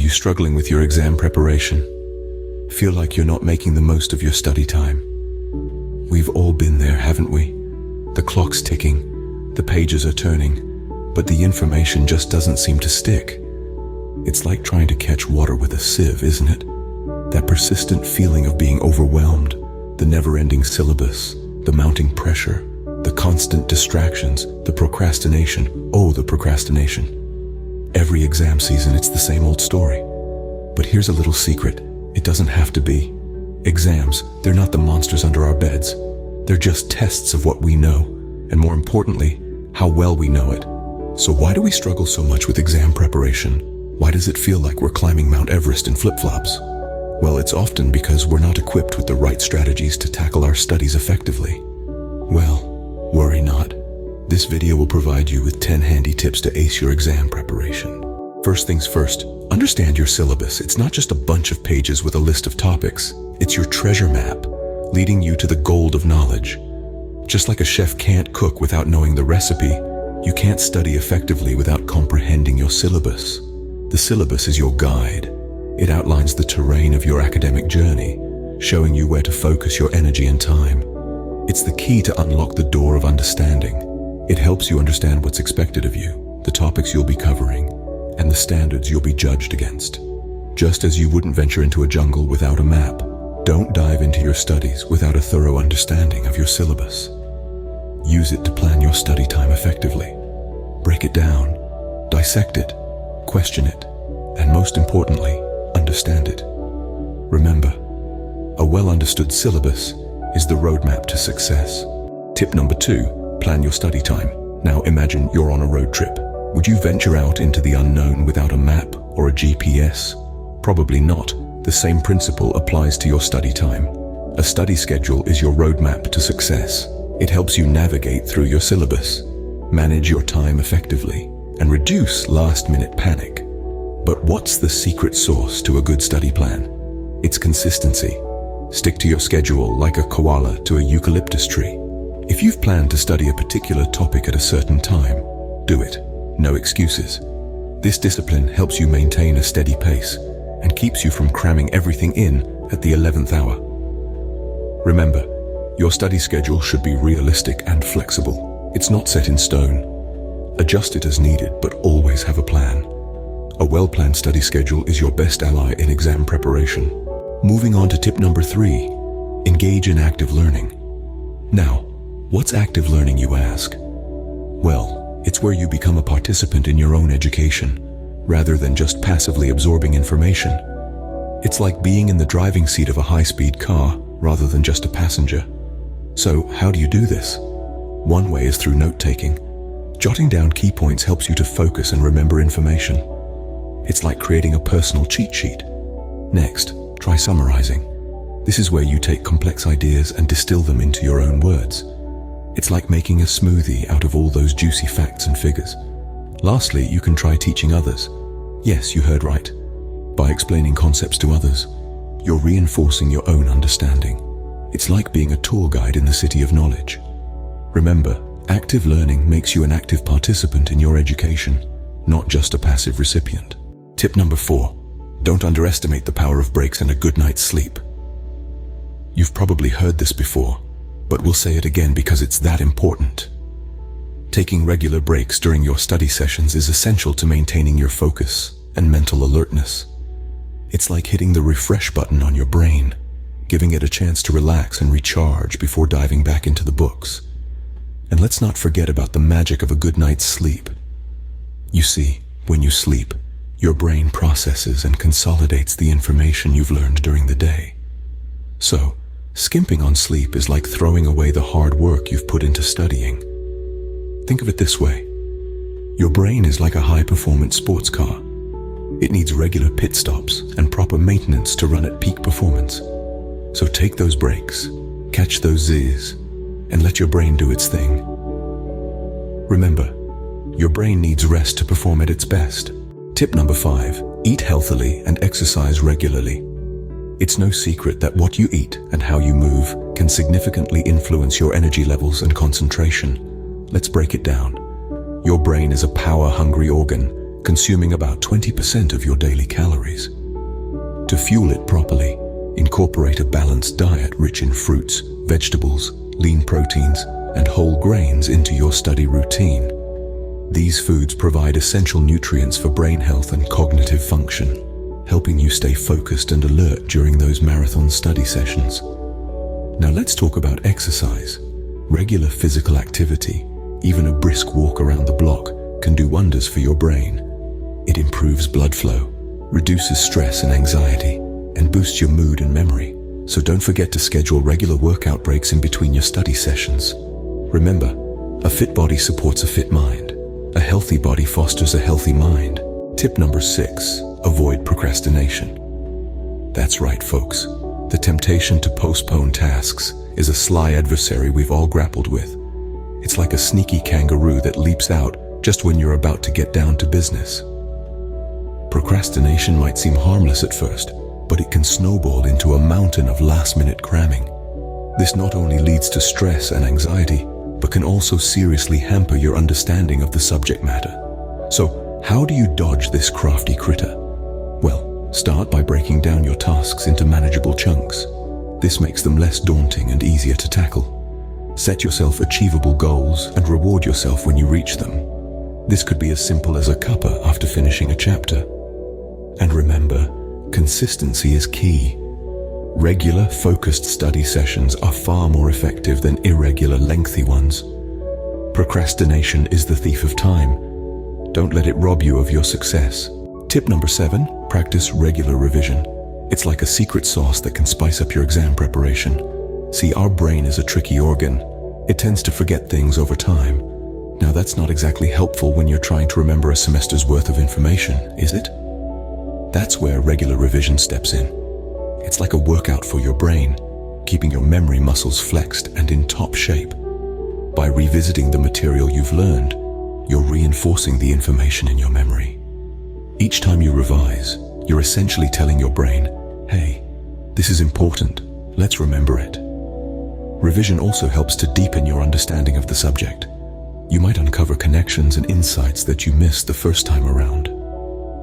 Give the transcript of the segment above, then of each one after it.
you struggling with your exam preparation? Feel like you're not making the most of your study time? We've all been there, haven't we? The clock's ticking, the pages are turning, but the information just doesn't seem to stick. It's like trying to catch water with a sieve, isn't it? That persistent feeling of being overwhelmed, the never-ending syllabus, the mounting pressure, the constant distractions, the procrastination. Oh, the procrastination. Every exam season, it's the same old story. But here's a little secret. It doesn't have to be. Exams, they're not the monsters under our beds. They're just tests of what we know, and more importantly, how well we know it. So why do we struggle so much with exam preparation? Why does it feel like we're climbing Mount Everest in flip-flops? Well, it's often because we're not equipped with the right strategies to tackle our studies effectively. Well, worry not. This video will provide you with 10 handy tips to ace your exam preparation. First things first, understand your syllabus. It's not just a bunch of pages with a list of topics. It's your treasure map, leading you to the gold of knowledge. Just like a chef can't cook without knowing the recipe, you can't study effectively without comprehending your syllabus. The syllabus is your guide. It outlines the terrain of your academic journey, showing you where to focus your energy and time. It's the key to unlock the door of understanding. It helps you understand what's expected of you, the topics you'll be covering, and the standards you'll be judged against. Just as you wouldn't venture into a jungle without a map, don't dive into your studies without a thorough understanding of your syllabus. Use it to plan your study time effectively. Break it down, dissect it, question it, and most importantly, understand it. Remember, a well-understood syllabus is the roadmap to success. Tip number 2, plan your study time. Now imagine you're on a road trip. Would you venture out into the unknown without a map or a GPS? Probably not. The same principle applies to your study time. A study schedule is your roadmap to success. It helps you navigate through your syllabus, manage your time effectively, and reduce last-minute panic. But what's the secret sauce to a good study plan? It's consistency. Stick to your schedule like a koala to a eucalyptus tree. If you've planned to study a particular topic at a certain time, do it. No excuses. This discipline helps you maintain a steady pace and keeps you from cramming everything in at the 11th hour. Remember, your study schedule should be realistic and flexible. It's not set in stone. Adjust it as needed, but always have a plan. A well-planned study schedule is your best ally in exam preparation. Moving on to tip number 3, engage in active learning. Now, what's active learning, you ask? Well, it's where you become a participant in your own education, rather than just passively absorbing information. It's like being in the driving seat of a high-speed car, rather than just a passenger. So, how do you do this? One way is through note-taking. Jotting down key points helps you to focus and remember information. It's like creating a personal cheat sheet. Next, try summarizing. This is where you take complex ideas and distill them into your own words. It's like making a smoothie out of all those juicy facts and figures. Lastly, you can try teaching others. Yes, you heard right. By explaining concepts to others, you're reinforcing your own understanding. It's like being a tour guide in the city of knowledge. Remember, active learning makes you an active participant in your education, not just a passive recipient. Tip number 4, don't underestimate the power of breaks and a good night's sleep. You've probably heard this before, but we'll say it again because it's that important. Taking regular breaks during your study sessions is essential to maintaining your focus and mental alertness. It's like hitting the refresh button on your brain, giving it a chance to relax and recharge before diving back into the books. And let's not forget about the magic of a good night's sleep. You see, when you sleep, your brain processes and consolidates the information you've learned during the day. So, skimping on sleep is like throwing away the hard work you've put into studying. Think of it this way. Your brain is like a high-performance sports car. It needs regular pit stops and proper maintenance to run at peak performance. So take those breaks, catch those Z's, and let your brain do its thing. Remember, your brain needs rest to perform at its best. Tip number 5, eat healthily and exercise regularly. It's no secret that what you eat and how you move can significantly influence your energy levels and concentration. Let's break it down. Your brain is a power-hungry organ, consuming about 20% of your daily calories. To fuel it properly, incorporate a balanced diet rich in fruits, vegetables, lean proteins, and whole grains into your study routine. These foods provide essential nutrients for brain health and cognitive function, helping you stay focused and alert during those marathon study sessions. Now let's talk about exercise. Regular physical activity, even a brisk walk around the block, can do wonders for your brain. It improves blood flow, reduces stress and anxiety, and boosts your mood and memory. So don't forget to schedule regular workout breaks in between your study sessions. Remember, a fit body supports a fit mind. A healthy body fosters a healthy mind. Tip number 6, avoid procrastination. That's right, folks. The temptation to postpone tasks is a sly adversary we've all grappled with. It's like a sneaky kangaroo that leaps out just when you're about to get down to business. Procrastination might seem harmless at first, but it can snowball into a mountain of last-minute cramming. This not only leads to stress and anxiety, but can also seriously hamper your understanding of the subject matter. So, how do you dodge this crafty critter? Well, start by breaking down your tasks into manageable chunks. This makes them less daunting and easier to tackle. Set yourself achievable goals and reward yourself when you reach them. This could be as simple as a cuppa after finishing a chapter. And remember, consistency is key. Regular, focused study sessions are far more effective than irregular, lengthy ones. Procrastination is the thief of time. Don't let it rob you of your success. Tip number 7, practice regular revision. It's like a secret sauce that can spice up your exam preparation. See, our brain is a tricky organ. It tends to forget things over time. Now that's not exactly helpful when you're trying to remember a semester's worth of information, is it? That's where regular revision steps in. It's like a workout for your brain, keeping your memory muscles flexed and in top shape. By revisiting the material you've learned, you're reinforcing the information in your memory. Each time you revise, you're essentially telling your brain, hey, this is important, let's remember it. Revision also helps to deepen your understanding of the subject. You might uncover connections and insights that you missed the first time around.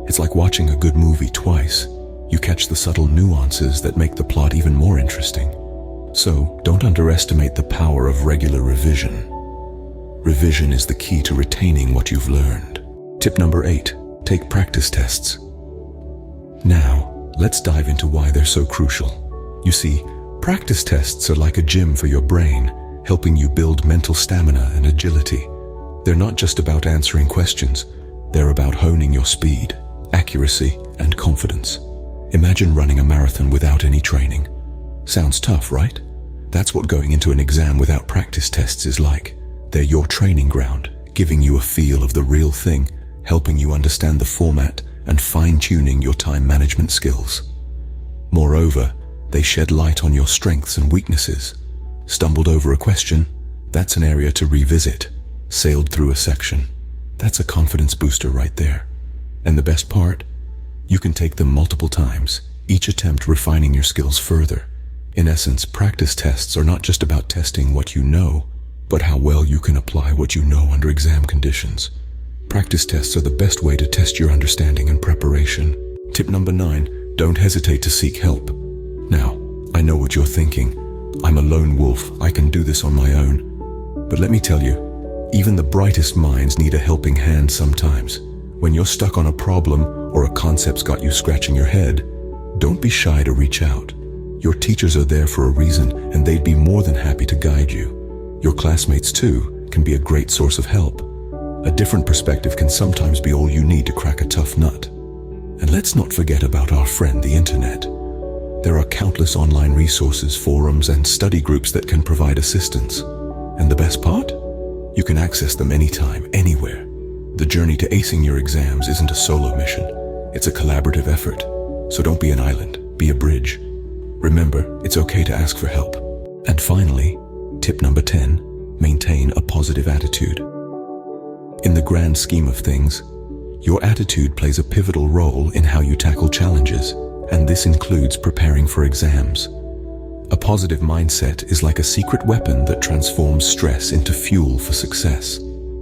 It's like watching a good movie twice. You catch the subtle nuances that make the plot even more interesting. So, don't underestimate the power of regular revision. Revision is the key to retaining what you've learned. Tip number 8, take practice tests. Now, let's dive into why they're so crucial. You see, practice tests are like a gym for your brain, helping you build mental stamina and agility. They're not just about answering questions, they're about honing your speed, accuracy, and confidence. Imagine running a marathon without any training. Sounds tough, right? That's what going into an exam without practice tests is like. They're your training ground, giving you a feel of the real thing, helping you understand the format and fine-tuning your time management skills. Moreover, they shed light on your strengths and weaknesses. Stumbled over a question? That's an area to revisit. Sailed through a section? That's a confidence booster right there. And the best part? You can take them multiple times, each attempt refining your skills further. In essence, practice tests are not just about testing what you know, but how well you can apply what you know under exam conditions. Practice tests are the best way to test your understanding and preparation. Tip number 9, don't hesitate to seek help. Now, I know what you're thinking. I'm a lone wolf, I can do this on my own. But let me tell you, even the brightest minds need a helping hand sometimes. When you're stuck on a problem or a concept's got you scratching your head, don't be shy to reach out. Your teachers are there for a reason, and they'd be more than happy to guide you. Your classmates, too, can be a great source of help. A different perspective can sometimes be all you need to crack a tough nut. And let's not forget about our friend, the internet. There are countless online resources, forums, and study groups that can provide assistance. And the best part? You can access them anytime, anywhere. The journey to acing your exams isn't a solo mission. It's a collaborative effort. So don't be an island, be a bridge. Remember, it's okay to ask for help. And finally, tip number 10, maintain a positive attitude. In the grand scheme of things, your attitude plays a pivotal role in how you tackle challenges, and this includes preparing for exams. A positive mindset is like a secret weapon that transforms stress into fuel for success.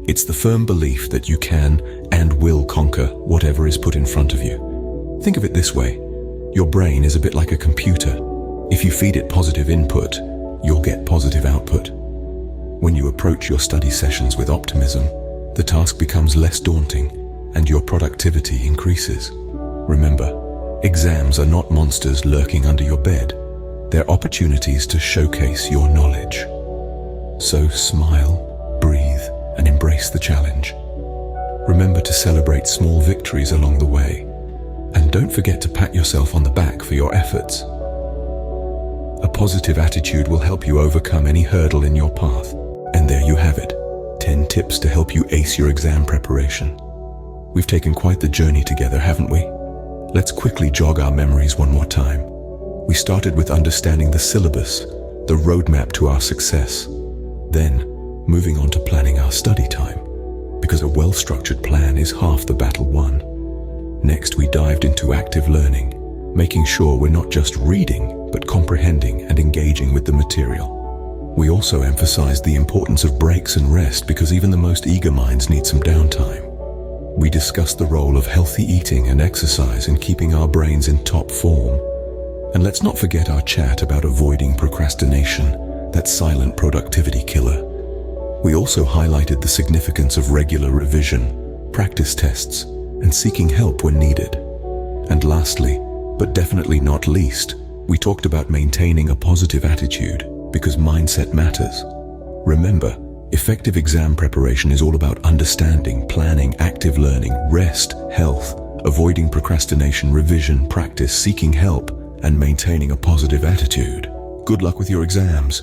It's the firm belief that you can and will conquer whatever is put in front of you. Think of it this way. Your brain is a bit like a computer. If you feed it positive input, you'll get positive output. When you approach your study sessions with optimism, the task becomes less daunting and your productivity increases. Remember, exams are not monsters lurking under your bed. They're opportunities to showcase your knowledge. So smile, breathe, and embrace the challenge. Remember to celebrate small victories along the way, and don't forget to pat yourself on the back for your efforts. A positive attitude will help you overcome any hurdle in your path. And there you have it, 10 tips to help you ace your exam preparation. We've taken quite the journey together, haven't we? Let's quickly jog our memories one more time. We started with understanding the syllabus, the roadmap to our success. Then, moving on to planning our study time, because a well-structured plan is half the battle won. Next, we dived into active learning, making sure we're not just reading, but comprehending and engaging with the material. We also emphasized the importance of breaks and rest because even the most eager minds need some downtime. We discussed the role of healthy eating and exercise in keeping our brains in top form. And let's not forget our chat about avoiding procrastination, that silent productivity killer. We also highlighted the significance of regular revision, practice tests, and seeking help when needed. And lastly, but definitely not least, we talked about maintaining a positive attitude because mindset matters. Remember, effective exam preparation is all about understanding, planning, active learning, rest, health, avoiding procrastination, revision, practice, seeking help, and maintaining a positive attitude. Good luck with your exams.